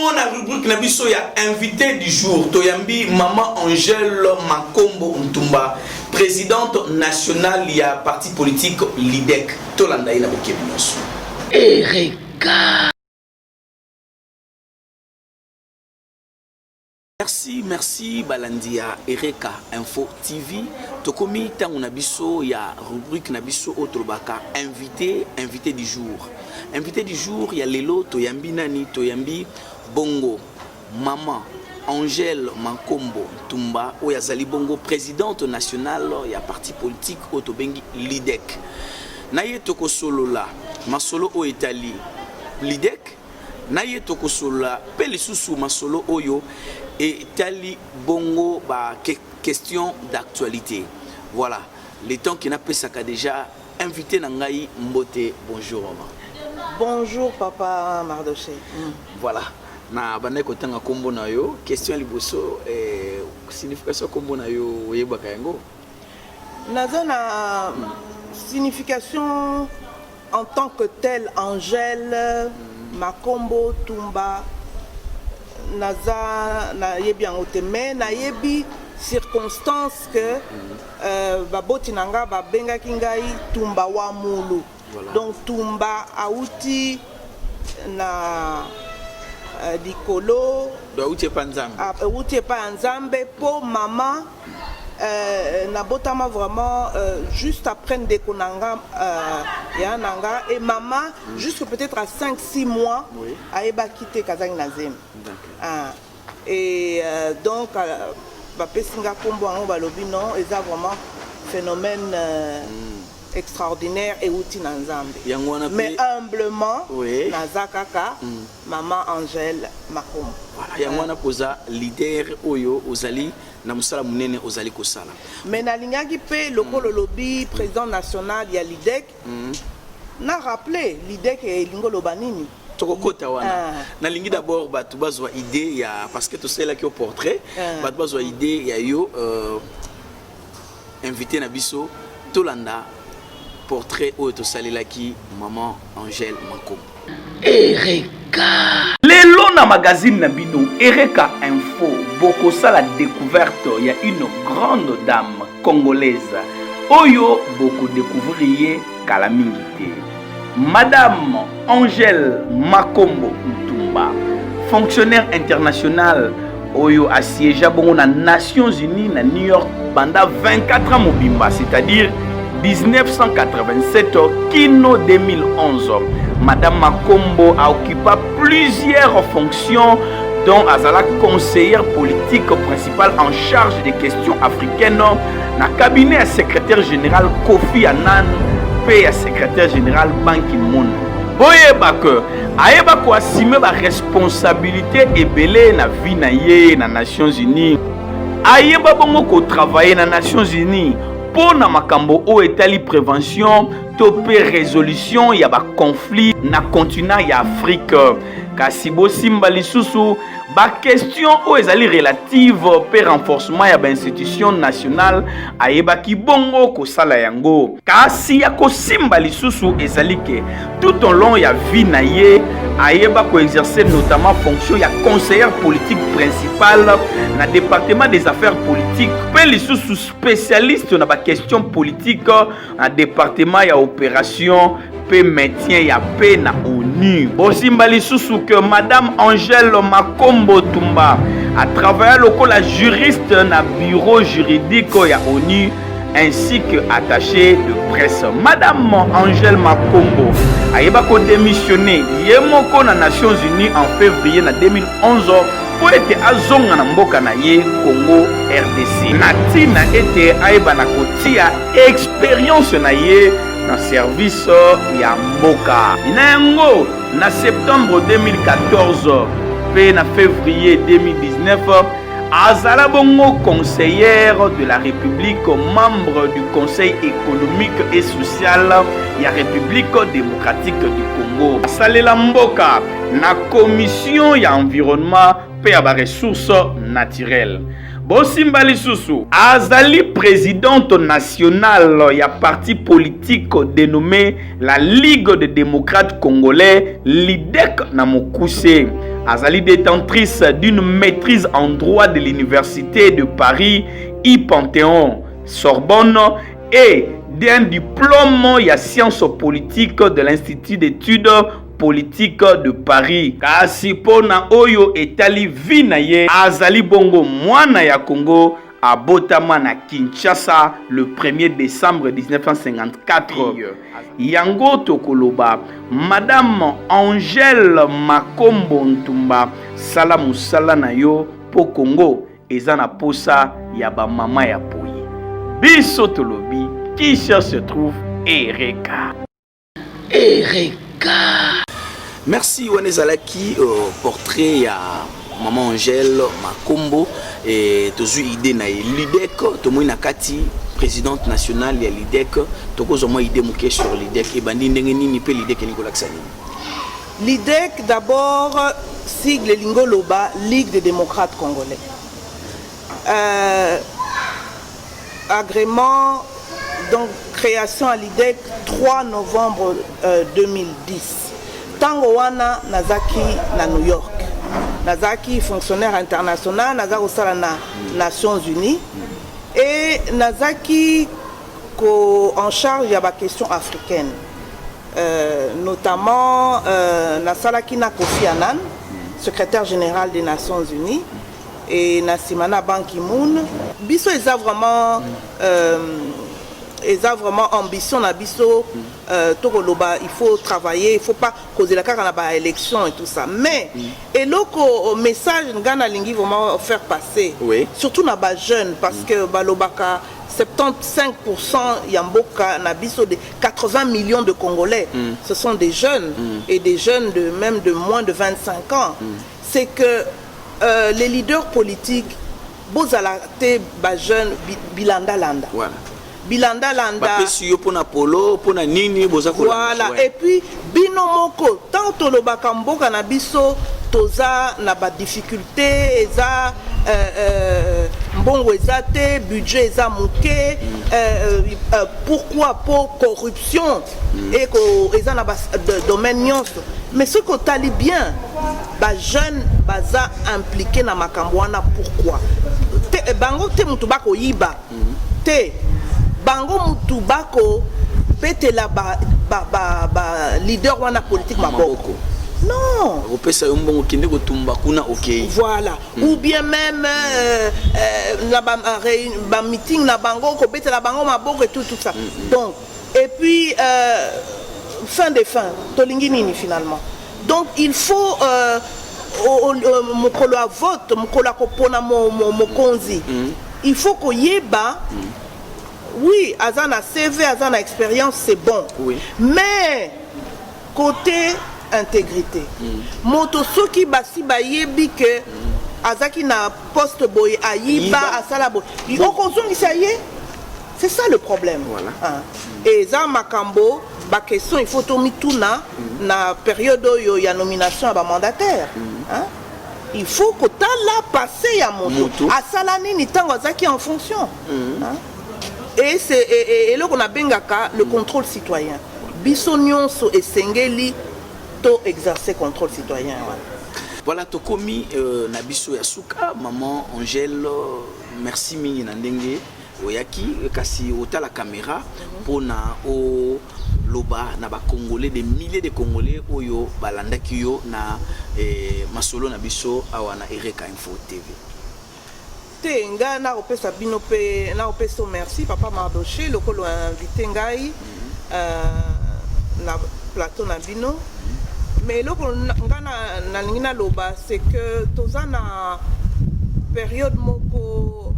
bongo na rubrique na biso ya invité du jour toyambi maman Angèle Makombo Ntumba, présidente nationale ya parti politique LIDEC. Tolanda ina bokebi nyonso. Erika. Merci Balandia Erika Info TV. Tokomi tangu na biso ya rubrique na biso otrobaka invité du jour. Invité du jour ya lelo toyambi nani toyambi bongo maman Angèle Makombo Ntumba oya zali bongo présidente nationale ya parti politique otobengi LIDEC. Naye toko solo la masolo o Italie LIDEC. Naye toko solo la pe lisusu masolo oyo et tali bongo ba question d'actualité. Voilà, le temps qui n'a pas ça déjà invité Nangaï Mbote. Bonjour maman. Bonjour papa Mardoché. Voilà. Na bana ko tanga kombo na yo, question liboso signification kombo na yo yebaka yango. Nazana signification en tant que telle Angèle Makombo Ntumba naza na yebi en ote mais na yebi circonstance que baboti nanga ba benga kingai Tumba wa mulu. Voilà. Donc Tumba auti na dikolo do auti pa nzambe po mama na botama vraiment juste après Ndekonanga ya nanga et maman juste peut-être à 5-6 mois a eba quitté Kazang Nazem. Et donc bapesinga kombo ango balobi non et ça vraiment phénomène extraordinaire et outil nzambe. Mais humblement nazakaka maman Angèle Makombo. Voilà, yangwana poza leader oyo ozali na musala munene ozali kosala. Mais na lingaki pe lokolo lobby président national ya LIDEC. Na rappelé LIDEC et lingo lobanini. Tokokota wana. Na lingi d'abord batu bazwa idée ya parce que to sela ki au portrait, batu bazwa idée ya yo invité na biso Tolanda portrait oyo to salelaki maman Angèle Makombo. Erika. Lelo na magazine na bino Erika Info boko sala découverte il y a une grande dame congolaise oyo boko découvrir kala mingi te. Madame Angèle Makombo Ntumba, fonctionnaire international oyo assiégea bongo na Nations Unies na New York pendant 24 ans mobimba, c'est-à-dire 1987 kino 2011. Madame Makombo a occupé plusieurs fonctions dont Azala conseillère politique principale en charge des questions africaines na cabinet à secrétaire général Kofi Annan et à secrétaire général Ban Ki-moon. Boyeba que ayeba ko assumer ba responsabilité ebele na vie na ye na Nations Unies. Ayeba bongo ko travailler na Nations Unies pour na makambo o etali prévention topé résolution ya ba conflit na continent ya Afrique. Kasi bo simba lisusu ba question o ezali relative pe renforcement ya ba institution nationale ayeba ki bongo ko sala yango. Kasi ya ko simba lisusu ezali ke tout au long ya vie na ye ayeba ko exercer notamment fonction ya conseillère politique principale na département des affaires politiques pe lisusu spécialiste na ba question politique na département ya opération pe maintien ya paix na ONU. Bosimba lisusu que Madame Angèle Makombo Ntumba a travaillé lokola juriste na bureau juridique ya ONU ainsi que attaché de presse. Madame Angèle Makombo ayeba ko démissionné yemoko na Nations Unies en février na 2011 pour être azonga na mboka na ye Congo RDC. Natina était ayeba na kotia expérience na ye na service ya mboka. Inango na septembre 2014 pe na février 2019 azala bongo conseillère de la République, membre du Conseil économique et social ya République démocratique du Congo. Salela mboka na commission ya environnement pe ya ba ressources naturelles. Bosimba lisusu azali présidente nationale ya parti politique dénommé la Ligue des démocrates congolais LIDEC na mokuse. azali détentrice d'une maîtrise en droit de l'université de Paris I-Panthéon Sorbonne et d'un diplôme ya sciences politiques de l'Institut d'études politiques de Paris. Kasi pona oyo etali vina ye azali bongo mwana ya Congo abotama na Kinshasa le 1er décembre 1954. Yango tokoloba Madame Angèle Makombo Ntumba sala musala na yo po Congo eza na posa ya ba mama ya poyi. Biso tolobi qui se trouve Ereka. Ereka. Merci Wanezalaki portrait ya Maman Angèle Makombo et tozu idée na l'IDEC to moina kati présidente nationale ya l'IDEC to ko zo idée muke sur l'IDEC et bandi ndenge nini pe l'IDEC ni ko laksani. L'IDEC d'abord sigle Lingoloba Ligue des démocrates congolais. Agrément donc création à l'IDEC 3 novembre 2010. Tango wana nazaki na New York. Nazaki fonctionnaire international, nazaki osala na Nations Unies et nazaki en charge ya ba question africaine. Notamment nasalaki na Kofi Annan, secrétaire général des Nations Unies et Nasimana Ban Ki-moon. Biso eza vraiment ambition na biso tokoloba il faut travailler, il faut pas causer la carte na élection et tout ça, mais et loko message ngana lingi vraiment faire passer, oui. Surtout na ba jeune parce que balobaka 75% yamboka na biso de 80 millions de Congolais, ce sont des jeunes et des jeunes de même de moins de 25 ans. C'est que les leaders politiques bozalate ba jeune bilanda landa. Voilà. Bilanda landa. Voilà. Et puis bino moko tant tolobaka mboka na biso toza na ba difficulté eza mbongo eza te budget eza moke pourquoi pour corruption et ko eza na ba domaine nyonso mais ce que tali bien ba jeune baza impliqué na makambo wana pourquoi te bango te mutu bako yiba te bango mutu bako pete la ba leader wana politique maboko. Non. Voilà. Ou bien même la meeting na bango ko pete la bango maboko et tout ça. Donc et puis fin de fin tolingi nini finalement. Donc il faut mokolo a vote mokolo ko pona mokonzi. Il faut ko yeba. Oui, azana CV, azana expérience, c'est bon. Oui. Mais côté intégrité, moto soki basi ba yebi que azaki na poste boy ayiba asala boy. Okozongi ça y est. C'est ça le problème. Voilà. Et za makambo ba question il faut tomi tuna na période yo ya nomination à ba mandataire. Il faut que ta la passer ya moto. Asala nini tango azaki en fonction. Et c'est là qu'on a bengaka le contrôle citoyen. Bisognon so esengeli to exercer contrôle citoyen. Voilà tokomi na biso ya suka maman Angèle merci mingi na ndenge oyaki kasi ota la caméra pona o loba na ba congolais des milliers de congolais oyo balandaki yo na masolo na biso awa na Ereka Info TV. Nga na opesa bino pe na opesa merci papa Mardoché lokolo invité ngai na plateau na bino mais lokolo nga na lingi na loba c'est que toza na période moko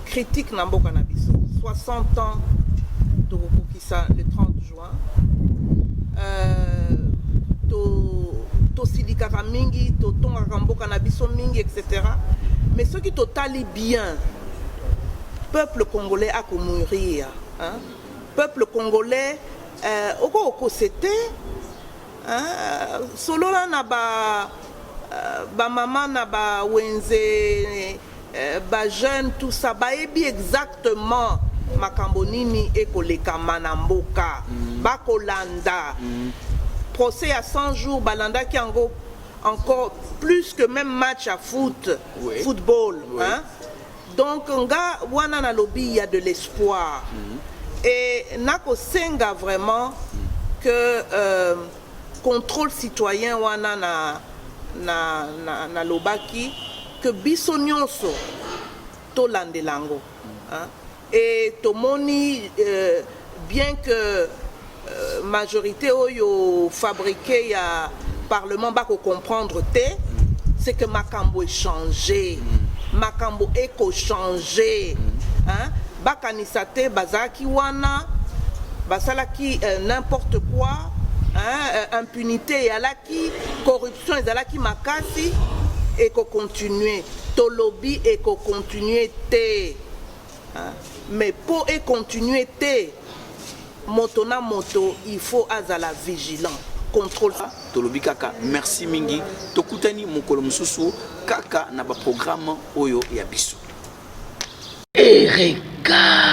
critique na mboka na biso 60 ans de Kokisa le 30 juin to silikaka mingi to tongaka mboka na biso mingi etc. Mais ce qui totalit bien, peuple congolais a comme mourir, peuple congolais, c'était, solo là na ba maman na ba wenze, ba jeune tout ça, ba ebi exactement makambonini et koleka manamboka, ba kolanda, procès à 100 jours balanda ki ango encore plus que même match à football. Oui. Hein? Donc, nga wana na lobby, il y a de l'espoir. Et nako senga vraiment que contrôle citoyen wana na lobaki que biso nyonso to landelango. Hein? Et tomoni bien que majorité oyo fabriqué ya parlement bako comprendre te, c'est que makambo est changé. Makambo eko changé. Hein? Bakanisa te bazaki wana basalaki n'importe quoi. Hein? Impunité yalaki, corruption ezalaki makasi eko continuer. Tolobi eko continuer te. Hein? Mais pour et continuer te moto na moto, il faut azala vigilant. Contrôle. Tolobi kaka, merci mingi. Tokutani mokolo mususu kaka na ba programme oyo ya biso. Ereka